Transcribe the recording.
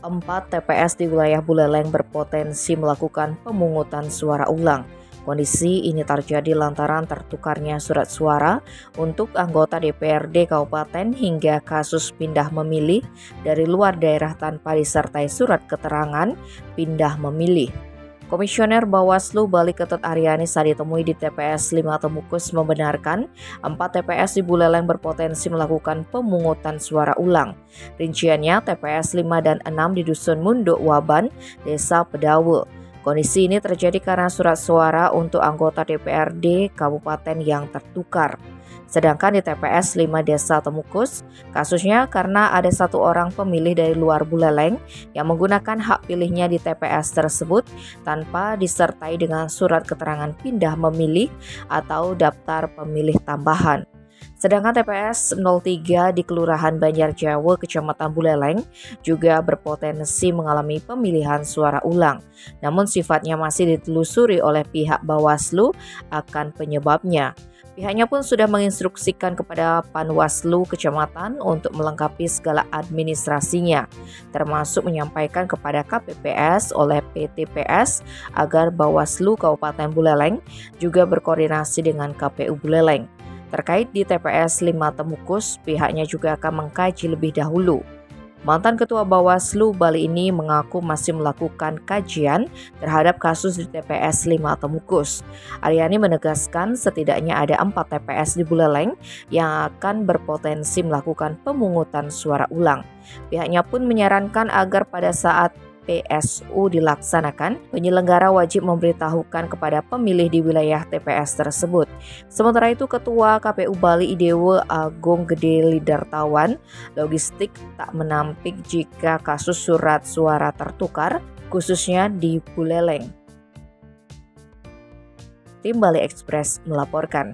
4 TPS di wilayah Buleleng berpotensi melakukan pemungutan suara ulang. Kondisi ini terjadi lantaran tertukarnya surat suara untuk anggota DPRD Kabupaten hingga kasus pindah memilih dari luar daerah tanpa disertai surat keterangan pindah memilih. Komisioner Bawaslu Bali Ketut Aryani saat ditemui di TPS 5 Temukus membenarkan 4 TPS di Buleleng berpotensi melakukan pemungutan suara ulang. Rinciannya TPS 5 dan 6 di Dusun Munduk Waban, Desa Pedawe. Kondisi ini terjadi karena surat suara untuk anggota DPRD Kabupaten yang tertukar. Sedangkan di TPS 5 Desa Temukus, kasusnya karena ada satu orang pemilih dari luar Buleleng yang menggunakan hak pilihnya di TPS tersebut tanpa disertai dengan surat keterangan pindah memilih atau daftar pemilih tambahan. Sedangkan TPS 03 di Kelurahan Banjarjawa, Kecamatan Buleleng juga berpotensi mengalami pemilihan suara ulang. Namun sifatnya masih ditelusuri oleh pihak Bawaslu akan penyebabnya. Pihaknya pun sudah menginstruksikan kepada Panwaslu Kecamatan untuk melengkapi segala administrasinya, termasuk menyampaikan kepada KPPS oleh PTPS agar Bawaslu Kabupaten Buleleng juga berkoordinasi dengan KPU Buleleng. Terkait di TPS 5 Temukus, pihaknya juga akan mengkaji lebih dahulu. Mantan Ketua Bawaslu Bali ini mengaku masih melakukan kajian terhadap kasus di TPS 5 Temukus. Aryani menegaskan setidaknya ada 4 TPS di Buleleng yang akan berpotensi melakukan pemungutan suara ulang. Pihaknya pun menyarankan agar pada saat PSU dilaksanakan, penyelenggara wajib memberitahukan kepada pemilih di wilayah TPS tersebut. Sementara itu, Ketua KPU Bali Idewo Agung Gede Lidartawan Logistik tak menampik jika kasus surat suara tertukar, khususnya di Buleleng. Tim Bali Express melaporkan.